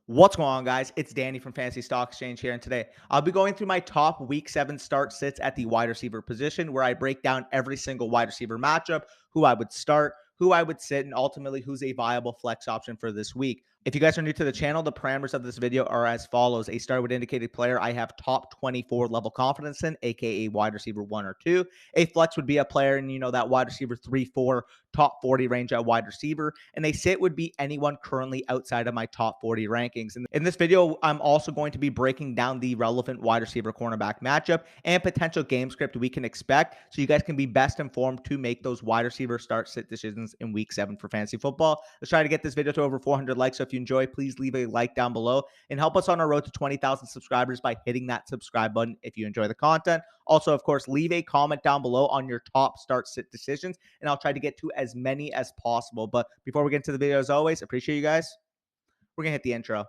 What's going on, guys? It's Danny from Fantasy Stock Exchange here, and today I'll be going through my top Week 7 start sits at the wide receiver position, where I break down every single wide receiver matchup, who I would start, who I would sit, and ultimately who's a viable flex option for this week. If you guys are new to the channel, the parameters of this video are as follows. A start with indicated player I have top 24 level confidence in, aka wide receiver 1 or 2. A flex would be a player in, that wide receiver 3, 4, top 40 range at wide receiver. And a sit would be anyone currently outside of my top 40 rankings. And in this video, I'm also going to be breaking down the relevant wide receiver cornerback matchup and potential game script we can expect, so you guys can be best informed to make those wide receiver start sit decisions in week 7 for fantasy football. Let's try to get this video to over 400 likes. So if you enjoy, please leave a like down below and help us on our road to 20,000 subscribers by hitting that subscribe button if you enjoy the content. Also, of course, leave a comment down below on your top start sit decisions, and I'll try to get to as many as possible. But before we get into the video, as always, appreciate you guys. We're going to hit the intro.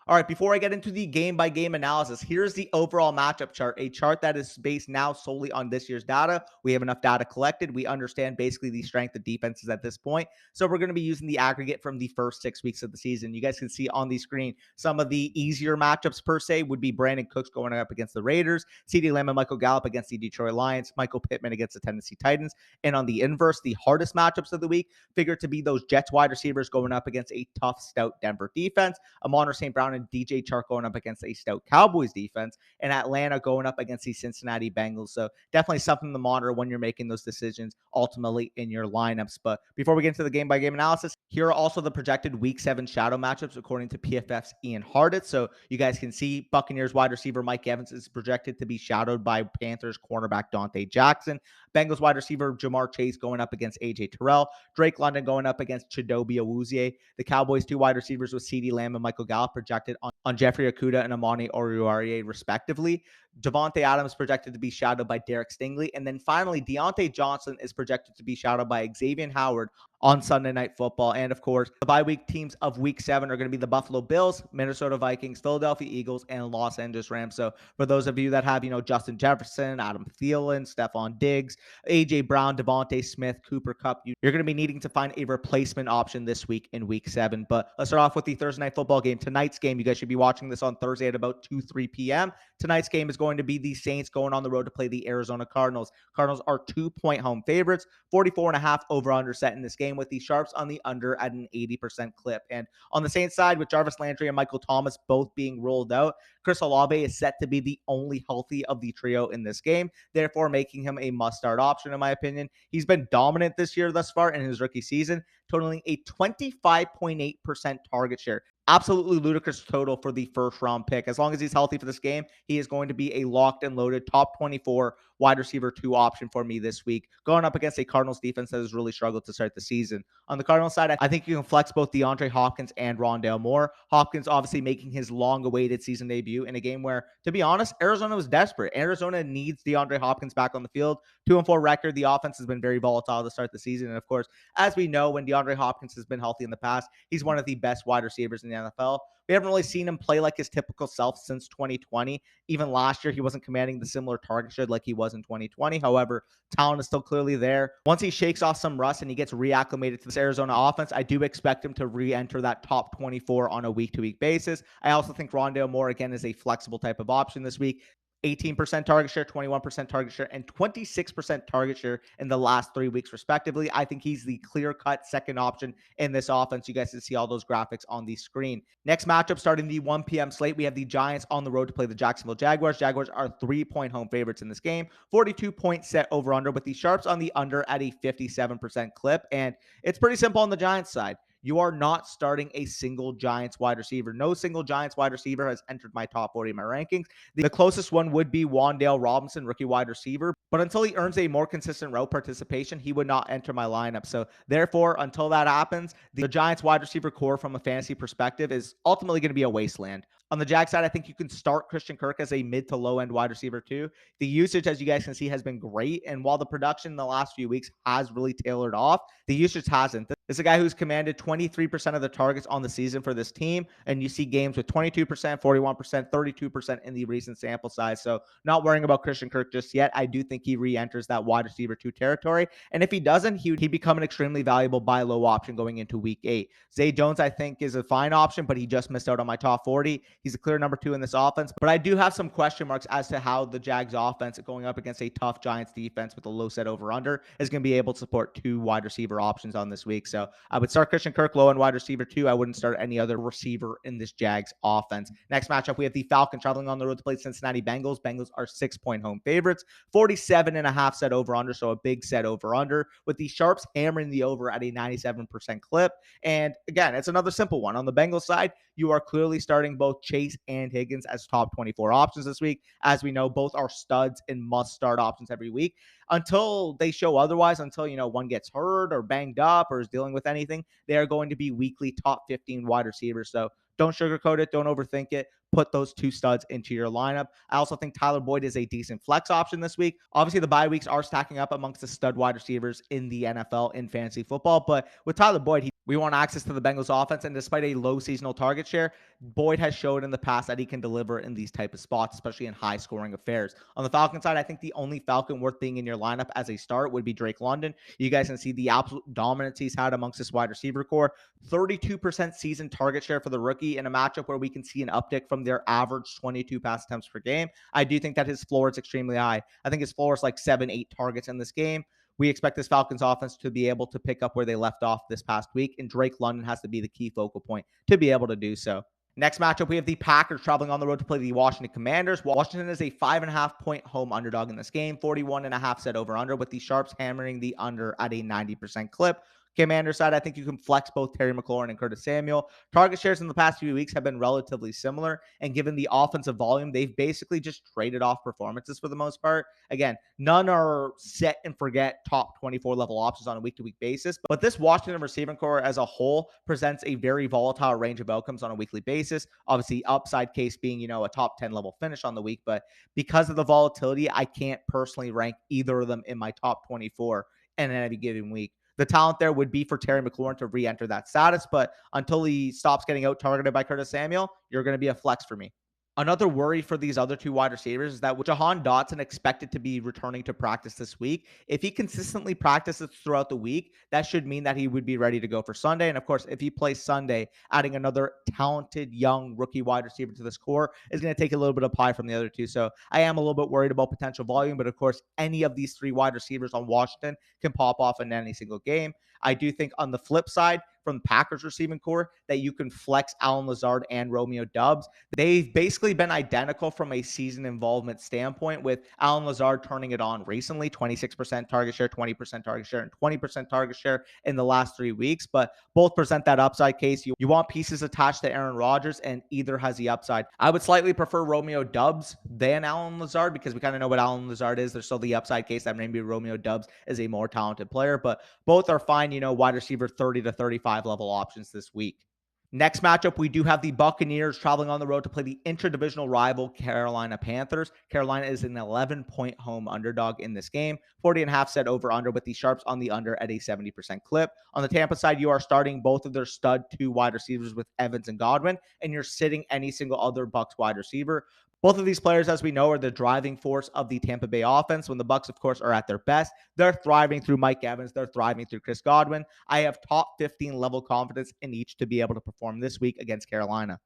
All right, before I get into the game-by-game analysis, here's the overall matchup chart, a chart that is based now solely on this year's data. We have enough data collected. We understand basically the strength of defenses at this point. So we're going to be using the aggregate from the first 6 weeks of the season. You guys can see on the screen some of the easier matchups per se would be Brandon Cooks going up against the Raiders, CeeDee Lamb and Michael Gallup against the Detroit Lions, Michael Pittman against the Tennessee Titans. And on the inverse, the hardest matchups of the week figure to be those Jets wide receivers going up against a tough, stout Denver defense, Amon St. Brown and DJ Chark going up against a stout Cowboys defense, and Atlanta going up against the Cincinnati Bengals. So definitely something to monitor when you're making those decisions ultimately in your lineups. But before we get into the game-by-game analysis, here are also the projected Week 7 shadow matchups according to PFF's Ian Hardit. So you guys can see Buccaneers wide receiver Mike Evans is projected to be shadowed by Panthers cornerback Dante Jackson. Bengals wide receiver Jamar Chase going up against AJ Terrell. Drake London going up against Chidobe Awuzie. The Cowboys 2 wide receivers with CeeDee Lamb and Michael Gallup projected on Jeffrey Okudah and Amani Oruwariye respectively. Devontae Adams projected to be shadowed by Derek Stingley. And then finally, Deontay Johnson is projected to be shadowed by Xavier Howard on Sunday Night Football. And of course, the bye week teams of Week 7 are going to be the Buffalo Bills, Minnesota Vikings, Philadelphia Eagles, and Los Angeles Rams. So for those of you that have, Justin Jefferson, Adam Thielen, Stephon Diggs, A.J. Brown, Devontae Smith, Cooper Kupp, you're going to be needing to find a replacement option this week in Week 7. But let's start off with the Thursday Night Football game. Tonight's game, you guys should be watching this on Thursday at about 2-3 p.m. Tonight's game is going to be the Saints going on the road to play the Arizona Cardinals. Cardinals are 2-point home favorites, 44.5 over-under set in this game, with the sharps on the under at an 80% clip. And on the Saints side, with Jarvis Landry and Michael Thomas both being rolled out, Chris Olave is set to be the only healthy of the trio in this game, therefore making him a must-start option, in my opinion. He's been dominant this year thus far in his rookie season, totaling a 25.8% target share. Absolutely ludicrous total for the first-round pick. As long as he's healthy for this game, he is going to be a locked and loaded top 24 wide receiver 2 option for me this week, going up against a Cardinals defense that has really struggled to start the season. On the Cardinals side, I think you can flex both DeAndre Hopkins and Rondale Moore. Hopkins obviously making his long-awaited season debut in a game where, to be honest, Arizona was desperate. Arizona needs DeAndre Hopkins back on the field. 2-4 record. The offense has been very volatile to start the season. And of course, as we know, when DeAndre Hopkins has been healthy in the past, he's one of the best wide receivers in the NFL. We haven't really seen him play like his typical self since 2020. Even last year, he wasn't commanding the similar target share like he was in 2020. However, talent is still clearly there. Once he shakes off some rust and he gets reacclimated to this Arizona offense, I do expect him to re-enter that top 24 on a week-to-week basis. I also think Rondale Moore, again, is a flexible type of option this week. 18% target share, 21% target share, and 26% target share in the last 3 weeks, respectively. I think he's the clear-cut second option in this offense. You guys can see all those graphics on the screen. Next matchup, starting the 1 p.m. slate, we have the Giants on the road to play the Jacksonville Jaguars. Jaguars are 3-point home favorites in this game. 42-point set over-under, with the sharps on the under at a 57% clip. And it's pretty simple on the Giants side. You are not starting a single Giants wide receiver. No single Giants wide receiver has entered my top 40 in my rankings. The closest one would be Wan'Dale Robinson, rookie wide receiver. But until he earns a more consistent route participation, he would not enter my lineup. So therefore, until that happens, the Giants wide receiver core from a fantasy perspective is ultimately going to be a wasteland. On the Jag side, I think you can start Christian Kirk as a mid to low end wide receiver too. The usage, as you guys can see, has been great. And while the production in the last few weeks has really tailored off, the usage hasn't. This is a guy who's commanded 23% of the targets on the season for this team, and you see games with 22%, 41%, 32% in the recent sample size. So not worrying about Christian Kirk just yet. I do think he re-enters that wide receiver 2 territory. And if he doesn't, he'd become an extremely valuable buy low option going into week 8. Zay Jones, I think, is a fine option, but he just missed out on my top 40. He's a clear number 2 in this offense. But I do have some question marks as to how the Jags offense going up against a tough Giants defense with a low set over under is going to be able to support 2 wide receiver options on this week. So I would start Christian Kirk low in wide receiver 2. I wouldn't start any other receiver in this Jags offense. Next matchup, we have the Falcons traveling on the road to play Cincinnati Bengals. Bengals are 6-point home favorites, 47.5 set over under. So a big set over under with the Sharps hammering the over at a 97% clip. And again, it's another simple one. On the Bengals side, you are clearly starting both Chase and Higgins as top 24 options this week. As we know, both are studs and must start options every week. Until they show otherwise, until one gets hurt or banged up or is dealing with anything, they are going to be weekly top 15 wide receivers. So don't sugarcoat it. Don't overthink it. Put those 2 studs into your lineup. I also think Tyler Boyd is a decent flex option this week. Obviously, the bye weeks are stacking up amongst the stud wide receivers in the NFL in fantasy football. But with Tyler Boyd, we want access to the Bengals offense. And despite a low seasonal target share, Boyd has showed in the past that he can deliver in these type of spots, especially in high scoring affairs. On the Falcon side, I think the only Falcon worth being in your lineup as a start would be Drake London. You guys can see the absolute dominance he's had amongst this wide receiver core. 32% season target share for the rookie in a matchup where we can see an uptick from their average 22 pass attempts per game. I do think that his floor is extremely high. I think his floor is like 7-8 targets in this game. We expect this Falcons offense to be able to pick up where they left off this past week, and Drake London has to be the key focal point to be able to do so. Next matchup, we have the Packers traveling on the road to play the Washington Commanders. Washington is a 5.5-point home underdog in this game, 41.5 set over under, with the Sharps hammering the under at a 90% clip. Commander side, I think you can flex both Terry McLaurin and Curtis Samuel. Target shares in the past few weeks have been relatively similar, and given the offensive volume, they've basically just traded off performances for the most part. Again, none are set and forget top 24 level options on a week-to-week basis, but this Washington receiving core as a whole presents a very volatile range of outcomes on a weekly basis. Obviously, upside case being, a top 10 level finish on the week, but because of the volatility, I can't personally rank either of them in my top 24 in any given week. The talent there would be for Terry McLaurin to re-enter that status, but until he stops getting out-targeted by Curtis Samuel, you're going to be a flex for me. Another worry for these other 2 wide receivers is that with Jahan Dotson expected to be returning to practice this week, if he consistently practices throughout the week, that should mean that he would be ready to go for Sunday. And of course, if he plays Sunday, adding another talented young rookie wide receiver to this core is going to take a little bit of pie from the other 2. So I am a little bit worried about potential volume, but of course, any of these 3 wide receivers on Washington can pop off in any single game. I do think on the flip side, from Packers receiving core, that you can flex Allen Lazard and Romeo Doubs. They've basically been identical from a season involvement standpoint, with Allen Lazard turning it on recently, 26% target share, 20% target share, and 20% target share in the last 3 weeks. But both present that upside case. You want pieces attached to Aaron Rodgers, and either has the upside. I would slightly prefer Romeo Doubs than Allen Lazard because we kind of know what Allen Lazard is. There's still the upside case that maybe Romeo Doubs is a more talented player, but both are fine, wide receiver 30 to 35 level options this week. Next matchup, we do have the Buccaneers traveling on the road to play the interdivisional rival Carolina Panthers. Carolina is an 11-point home underdog in this game, 40.5 set over under, with the Sharps on the under at a 70% clip. On the Tampa side, you are starting both of their stud 2 wide receivers with Evans and Godwin, and you're sitting any single other Bucs wide receiver. Both of these players, as we know, are the driving force of the Tampa Bay offense. When the Bucs, of course, are at their best, they're thriving through Mike Evans. They're thriving through Chris Godwin. I have top 15 level confidence in each to be able to perform this week against Carolina.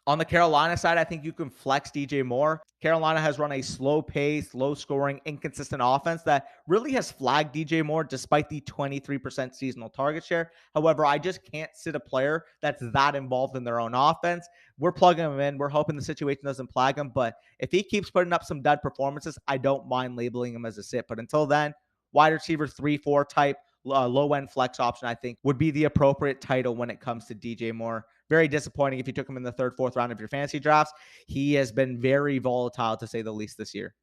On the Carolina side, I think you can flex DJ Moore. Carolina has run a slow pace, low scoring, inconsistent offense that really has flagged DJ Moore despite the 23% seasonal target share. However, I just can't sit a player that's that involved in their own offense. We're plugging him in. We're hoping the situation doesn't flag him. But if he keeps putting up some dud performances, I don't mind labeling him as a sit. But until then, wide receiver 3-4 type, low-end flex option, I think, would be the appropriate title when it comes to DJ Moore. Very disappointing if you took him in the 3rd, 4th round of your fantasy drafts. He has been very volatile, to say the least, this year.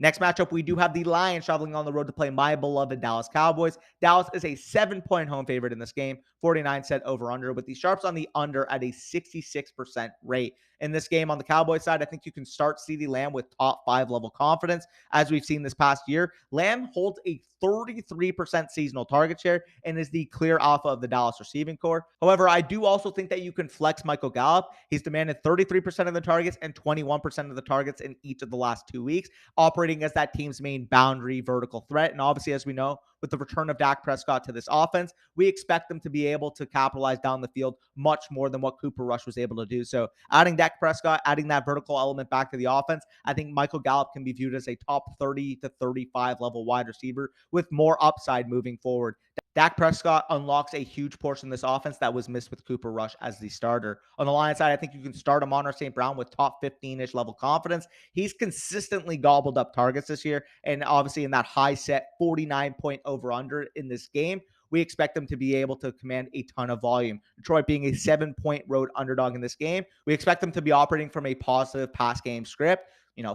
Next matchup, we do have the Lions traveling on the road to play my beloved Dallas Cowboys. Dallas is a 7-point home favorite in this game, 49 set over under, with the Sharps on the under at a 66% rate. In this game on the Cowboys side, I think you can start CeeDee Lamb with top 5 level confidence. As we've seen this past year, Lamb holds a 33% seasonal target share and is the clear alpha of the Dallas receiving core. However, I do also think that you can flex Michael Gallup. He's demanded 33% of the targets and 21% of the targets in each of the last 2 weeks, operating as that team's main boundary vertical threat. And obviously, as we know, with the return of Dak Prescott to this offense, we expect them to be able to capitalize down the field much more than what Cooper Rush was able to do. So adding Dak Prescott, adding that vertical element back to the offense, I think Michael Gallup can be viewed as a top 30 to 35 level wide receiver with more upside moving forward. Dak Prescott unlocks a huge portion of this offense that was missed with Cooper Rush as the starter. On the Lions side, I think you can start Amon St. Brown with top 15-ish level confidence. He's consistently gobbled up targets this year, and obviously in that high set 49-point over-under in this game, we expect them to be able to command a ton of volume. Detroit being a 7-point road underdog in this game, we expect them to be operating from a positive pass game script.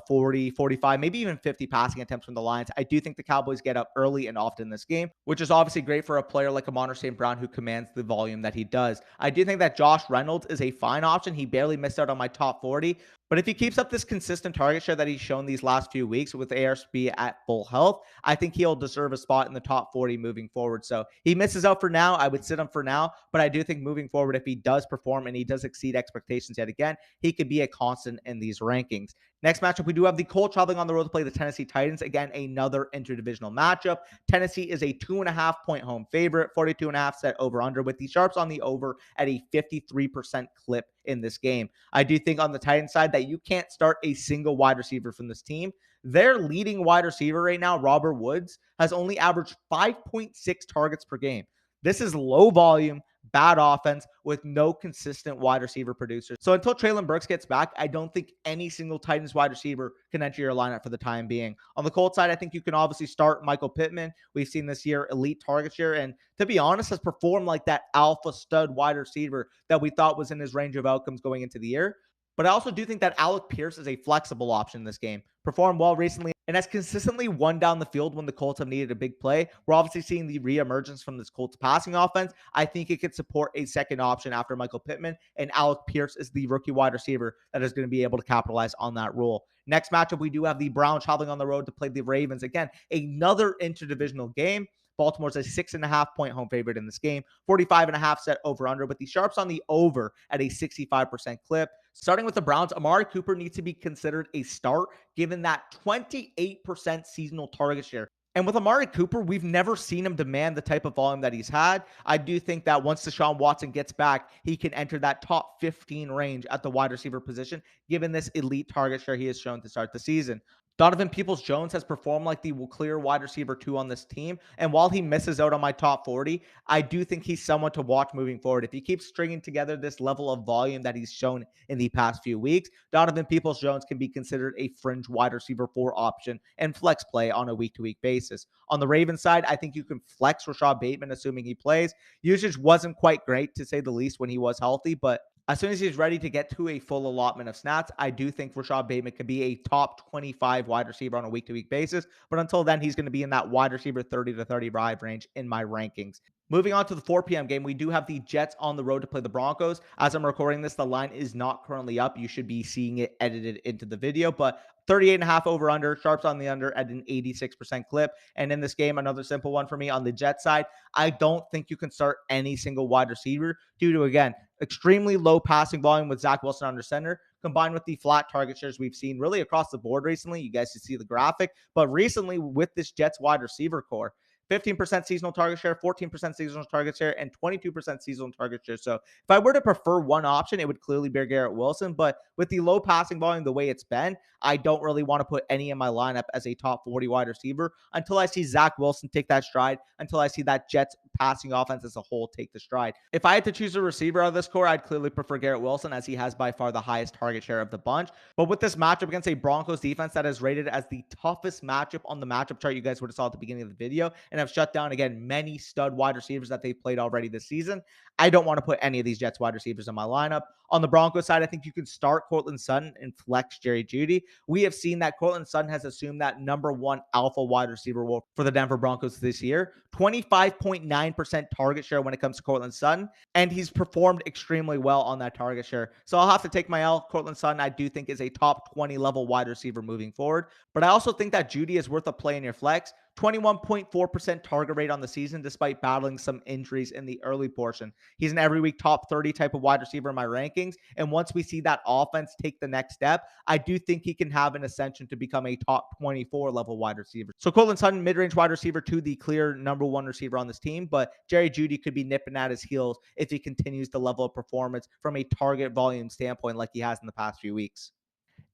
40, 45, maybe even 50 passing attempts from the Lions. I do think the Cowboys get up early and often in this game, which is obviously great for a player like Amon St. Brown who commands the volume that he does. I do think that Josh Reynolds is a fine option. He barely missed out on my top 40, but if he keeps up this consistent target share that he's shown these last few weeks with ARSB at full health, I think he'll deserve a spot in the top 40 moving forward. So he misses out for now. I would sit him for now, but I do think moving forward, if he does perform and he does exceed expectations yet again, he could be a constant in these rankings. Next matchup, we do have the Colts traveling on the road to play the Tennessee Titans. Again, another interdivisional matchup. Tennessee is a 2.5-point home favorite, 42.5 set over under, with the Sharps on the over at a 53% clip in this game. I do think on the Titans side that you can't start a single wide receiver from this team. Their leading wide receiver right now, Robert Woods, has only averaged 5.6 targets per game. This is low volume, bad offense with no consistent wide receiver producers. So until Treylon Burks gets back, I don't think any single Titans wide receiver can enter your lineup for the time being. On the Colts side, I think you can obviously start Michael Pittman. We've seen this year elite target share, and to be honest, has performed like that alpha stud wide receiver that we thought was in his range of outcomes going into the year. But I also do think that Alec Pierce is a flexible option in this game. Performed well recently and has consistently won down the field when the Colts have needed a big play. We're obviously seeing the reemergence from this Colts passing offense. I think it could support a second option after Michael Pittman, and Alec Pierce is the rookie wide receiver that is going to be able to capitalize on that role. Next matchup, we do have the Browns traveling on the road to play the Ravens. Again, another interdivisional game. Baltimore's a 6.5-point home favorite in this game, 45.5 set over under, with the Sharps on the over at a 65% clip. Starting with the Browns, Amari Cooper needs to be considered a start given that 28% seasonal target share. And with Amari Cooper, we've never seen him demand the type of volume that he's had. I do think that once Deshaun Watson gets back, he can enter that top 15 range at the wide receiver position, given this elite target share he has shown to start the season. Donovan Peoples-Jones has performed like the clear wide receiver 2 on this team. And while he misses out on my top 40, I do think he's someone to watch moving forward. If he keeps stringing together this level of volume that he's shown in the past few weeks, Donovan Peoples-Jones can be considered a fringe wide receiver 4 option and flex play on a week-to-week basis. On the Ravens side, I think you can flex Rashad Bateman, assuming he plays. Usage wasn't quite great, to say the least, when he was healthy, but as soon as he's ready to get to a full allotment of snaps, I do think Rashad Bateman could be a top 25 wide receiver on a week-to-week basis. But until then, he's going to be in that wide receiver 30 to 35 range in my rankings. Moving on to the 4 p.m. game, we do have the Jets on the road to play the Broncos. As I'm recording this, the line is not currently up. You should be seeing it edited into the video, but 38.5 over under, Sharps on the under at an 86% clip. And in this game, another simple one for me on the Jets side, I don't think you can start any single wide receiver due to, again, extremely low passing volume with Zach Wilson under center, combined with the flat target shares we've seen really across the board recently. You guys can see the graphic, but recently with this Jets wide receiver core, 15% seasonal target share, 14% seasonal target share, and 22% seasonal target share. So if I were to prefer one option, it would clearly be Garrett Wilson. But with the low passing volume the way it's been, I don't really want to put any in my lineup as a top 40 wide receiver until I see Zach Wilson take that stride, until I see that Jets passing offense as a whole take the stride. If I had to choose a receiver out of this core, I'd clearly prefer Garrett Wilson, as he has by far the highest target share of the bunch. But with this matchup against a Broncos defense that is rated as the toughest matchup on the matchup chart you guys would have saw at the beginning of the video, and have shut down, again, many stud wide receivers that they've played already this season. I don't want to put any of these Jets wide receivers in my lineup. On the Broncos side, I think you can start Courtland Sutton and flex Jerry Jeudy. We have seen that Courtland Sutton has assumed that number one alpha wide receiver role for the Denver Broncos this year. 25.9% target share when it comes to Courtland Sutton, and he's performed extremely well on that target share. So I'll have to take my L. Courtland Sutton, I do think, is a top 20 level wide receiver moving forward. But I also think that Jeudy is worth a play in your flex. 21.4% target rate on the season, despite battling some injuries in the early portion. He's an every week top 30 type of wide receiver in my rankings. And once we see that offense take the next step, I do think he can have an ascension to become a top 24 level wide receiver. So Courtland Sutton, mid-range wide receiver to the clear number one receiver on this team, but Jerry Jeudy could be nipping at his heels if he continues the level of performance from a target volume standpoint like he has in the past few weeks.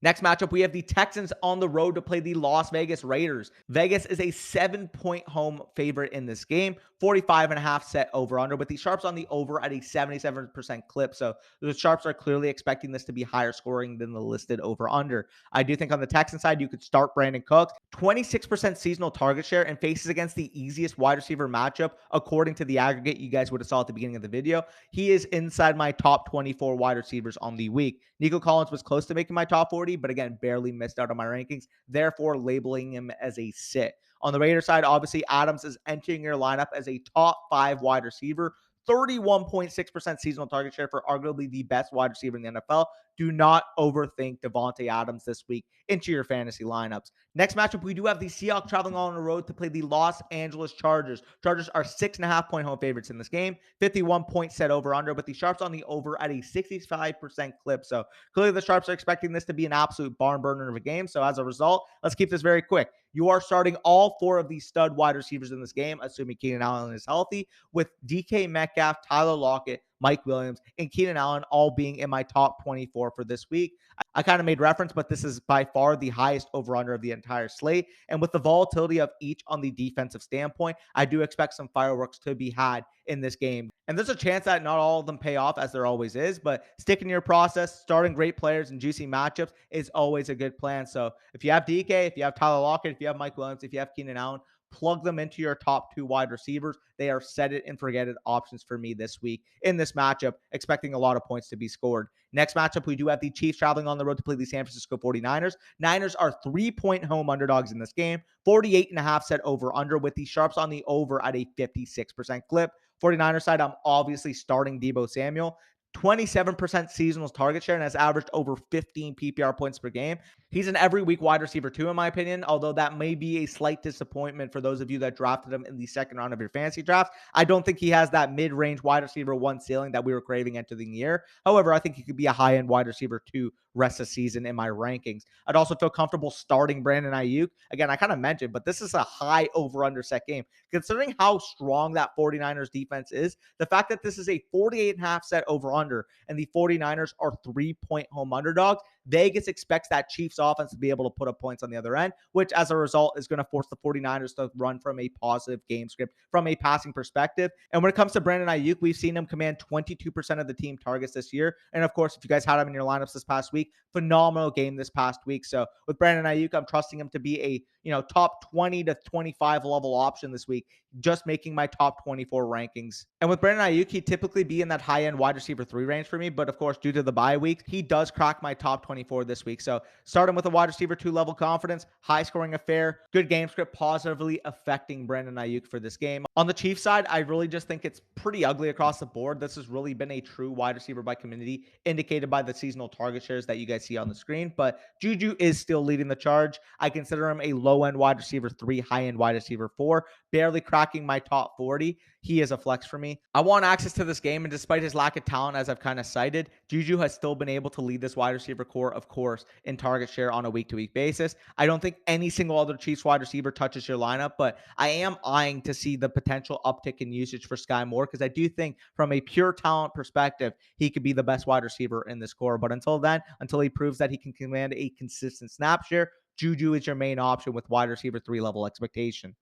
Next matchup, we have the Texans on the road to play the Las Vegas Raiders. Vegas is a 7-point home favorite in this game, 45.5 set over under, with the Sharps on the over at a 77% clip. So the Sharps are clearly expecting this to be higher scoring than the listed over under. I do think on the Texan side, you could start Brandon Cooks, 26% seasonal target share, and faces against the easiest wide receiver matchup according to the aggregate you guys would have saw at the beginning of the video. He is inside my top 24 wide receivers on the week. Nico Collins was close to making my top 40, but again, barely missed out on my rankings, therefore labeling him as a sit. On the Raiders side, obviously, Adams is entering your lineup as a top 5 wide receiver. 31.6% seasonal target share for arguably the best wide receiver in the NFL. Do not overthink Davante Adams this week into your fantasy lineups. Next matchup, we do have the Seahawks traveling on the road to play the Los Angeles Chargers. Chargers are 6.5-point home favorites in this game. 51-point set over under, but the Sharps on the over at a 65% clip. So clearly the Sharps are expecting this to be an absolute barn burner of a game. So as a result, let's keep this very quick. You are starting all 4 of these stud wide receivers in this game, assuming Keenan Allen is healthy, with DK Metcalf, Tyler Lockett, Mike Williams, and Keenan Allen all being in my top 24 for this week. I kind of made reference, but this is by far the highest over-under of the entire slate. And with the volatility of each on the defensive standpoint, I do expect some fireworks to be had in this game. And there's a chance that not all of them pay off, as there always is, but sticking to your process, starting great players and juicy matchups is always a good plan. So if you have DK, if you have Tyler Lockett, if you have Mike Williams, if you have Keenan Allen, plug them into your top 2 wide receivers. They are set it and forget it options for me this week in this matchup, expecting a lot of points to be scored. Next matchup, we do have the Chiefs traveling on the road to play the San Francisco 49ers. Niners are 3-point home underdogs in this game, 48.5 set over under, with the Sharps on the over at a 56% clip. 49ers side, I'm obviously starting Deebo Samuel. 27% seasonal target share and has averaged over 15 PPR points per game. He's an every week wide receiver too, in my opinion, although that may be a slight disappointment for those of you that drafted him in the second round of your fantasy draft. I don't think he has that mid-range wide receiver 1 ceiling that we were craving entering the year. However, I think he could be a high-end wide receiver 2 rest of the season in my rankings. I'd also feel comfortable starting Brandon Ayuk. Again, I kind of mentioned, but this is a high over-under set game. Considering how strong that 49ers defense is, the fact that this is a 48.5 set over-under and the 49ers are 3-point home underdogs, Vegas expects that Chiefs offense to be able to put up points on the other end, which as a result is going to force the 49ers to run from a positive game script from a passing perspective. And when it comes to Brandon Ayuk, we've seen him command 22% of the team targets this year. And of course, if you guys had him in your lineups this past week, phenomenal game this past week. So with Brandon Ayuk, I'm trusting him to be a top 20 to 25 level option this week, just making my top 24 rankings. And with Brandon Ayuk, he'd typically be in that high-end wide receiver 3 range for me. But of course, due to the bye week, he does crack my top 24 this week. So starting with a wide receiver 2 level confidence, high scoring affair, good game script, positively affecting Brandon Ayuk for this game. On the Chiefs side, I really just think it's pretty ugly across the board. This has really been a true wide receiver by community, indicated by the seasonal target shares that you guys see on the screen. But Juju is still leading the charge. I consider him a low-end wide receiver 3, high-end wide receiver 4, barely cracking my top 40. He is a flex for me. I want access to this game, and despite his lack of talent, as I've kind of cited, Juju has still been able to lead this wide receiver core, of course, in target share on a week-to-week basis. I don't think any single other Chiefs wide receiver touches your lineup, but I am eyeing to see the potential uptick in usage for Sky Moore, because I do think from a pure talent perspective, he could be the best wide receiver in this core. But until then, until he proves that he can command a consistent snap share, Juju is your main option with wide receiver 3 level expectation.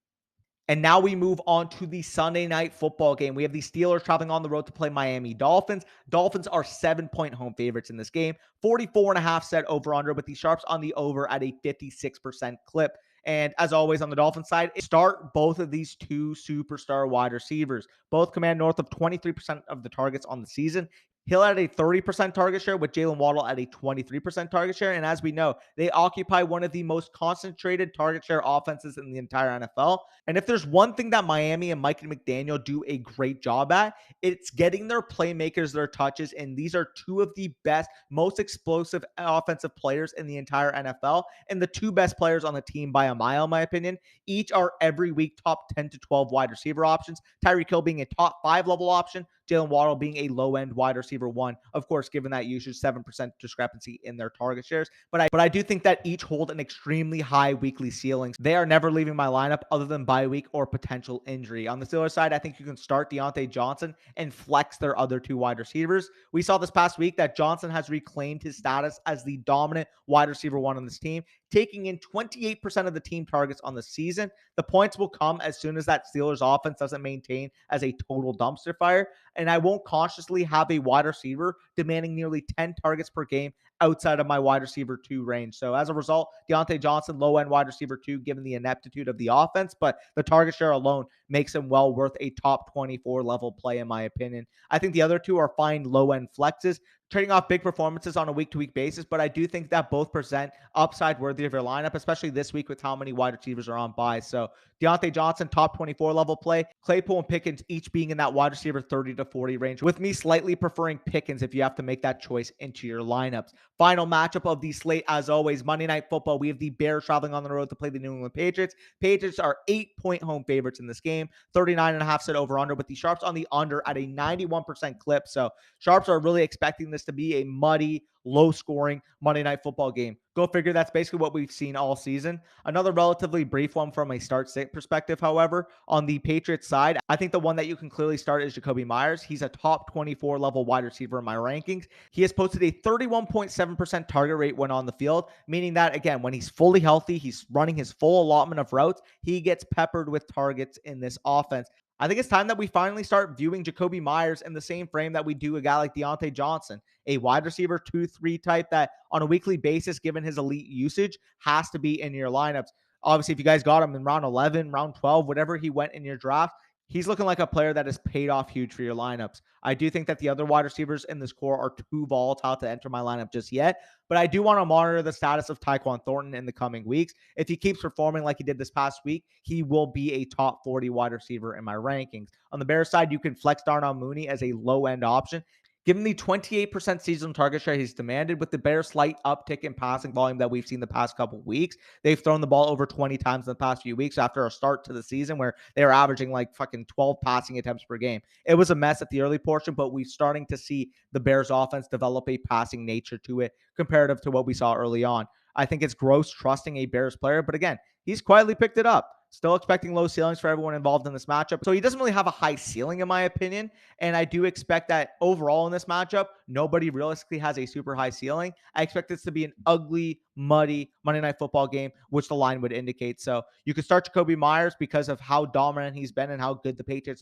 And now we move on to the Sunday night football game. We have the Steelers traveling on the road to play Miami Dolphins. Dolphins are 7-point home favorites in this game. 44.5 set over under, with the Sharps on the over at a 56% clip. And as always on the Dolphins side, start both of these two superstar wide receivers. Both command north of 23% of the targets on the season. Hill at a 30% target share with Jalen Waddle at a 23% target share. And as we know, they occupy one of the most concentrated target share offenses in the entire NFL. And if there's one thing that Miami and Mike McDaniel do a great job at, it's getting their playmakers their touches. And these are two of the best, most explosive offensive players in the entire NFL. And the two best players on the team by a mile, in my opinion. Each are every week top 10 to 12 wide receiver options. Tyreek Hill being a top 5 level option. Jalen Waddle being a low-end wide receiver 1, of course, given that usage, 7% discrepancy in their target shares. But I do think that each hold an extremely high weekly ceiling. They are never leaving my lineup other than bye week or potential injury. On the Steelers side, I think you can start Deontay Johnson and flex their other two wide receivers. We saw this past week that Johnson has reclaimed his status as the dominant wide receiver 1 on this team, taking in 28% of the team targets on the season. The points will come as soon as that Steelers offense doesn't maintain as a total dumpster fire. And I won't consciously have a wide receiver demanding nearly 10 targets per game outside of my wide receiver 2 range. So as a result, Deontay Johnson, low-end wide receiver 2, given the ineptitude of the offense, but the target share alone makes him well worth a top 24 level play, in my opinion. I think the other two are fine low-end flexes, trading off big performances on a week-to-week basis, but I do think that both present upside worthy of your lineup, especially this week with how many wide receivers are on bye. So Deontay Johnson, top 24 level play. Claypool and Pickens each being in that wide receiver 30 to 40 range, with me slightly preferring Pickens if you have to make that choice into your lineups. Final matchup of the slate, as always, Monday Night Football. We have the Bears traveling on the road to play the New England Patriots. Patriots are 8-point home favorites in this game, 39.5 set over-under, with the Sharps on the under at a 91% clip. So Sharps are really expecting this to be a muddy, low-scoring Monday Night Football game. Go figure, that's basically what we've seen all season. Another relatively brief one from a start-sit perspective, however. On the Patriots side, I think the one that you can clearly start is Jacoby Myers. He's a top 24 level wide receiver in my rankings. He has posted a 31.7% target rate when on the field, meaning that, again, when he's fully healthy, he's running his full allotment of routes, he gets peppered with targets in this offense. I think it's time that we finally start viewing Jacoby Myers in the same frame that we do a guy like Deontay Johnson, a wide receiver 2-3 type that on a weekly basis, given his elite usage, has to be in your lineups. Obviously, if you guys got him in round 11, round 12, whatever he went in your draft, he's looking like a player that has paid off huge for your lineups. I do think that the other wide receivers in this core are too volatile to enter my lineup just yet, but I do want to monitor the status of Tyquan Thornton in the coming weeks. If he keeps performing like he did this past week, he will be a top 40 wide receiver in my rankings. On the Bears side, you can flex Darnell Mooney as a low-end option. Given the 28% season target share he's demanded, with the Bears' slight uptick in passing volume that we've seen the past couple of weeks, they've thrown the ball over 20 times in the past few weeks after a start to the season where they were averaging like fucking 12 passing attempts per game. It was a mess at the early portion, but we're starting to see the Bears' offense develop a passing nature to it comparative to what we saw early on. I think it's gross trusting a Bears player, but again, he's quietly picked it up. Still expecting low ceilings for everyone involved in this matchup. So he doesn't really have a high ceiling, in my opinion. And I do expect that overall in this matchup, nobody realistically has a super high ceiling. I expect this to be an ugly, muddy Monday Night Football game, which the line would indicate. So you could start Jacoby Myers because of how dominant he's been and how good the Patriots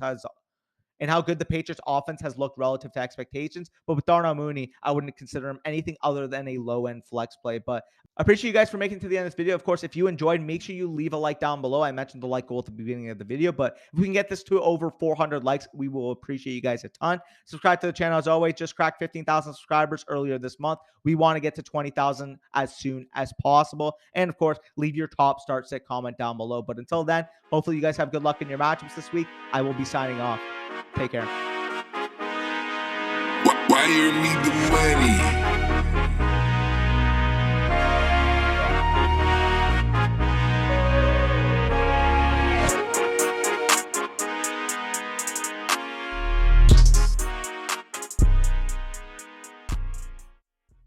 offense has looked relative to expectations. But with Darnell Mooney, I wouldn't consider him anything other than a low-end flex play. But I appreciate you guys for making it to the end of this video. Of course, if you enjoyed, make sure you leave a like down below. I mentioned the like goal at the beginning of the video, but if we can get this to over 400 likes, we will appreciate you guys a ton. Subscribe to the channel as always. Just cracked 15,000 subscribers earlier this month. We want to get to 20,000 as soon as possible. And of course, leave your top start sit comment down below. But until then, hopefully you guys have good luck in your matchups this week. I will be signing off. Take care. Wire me the money.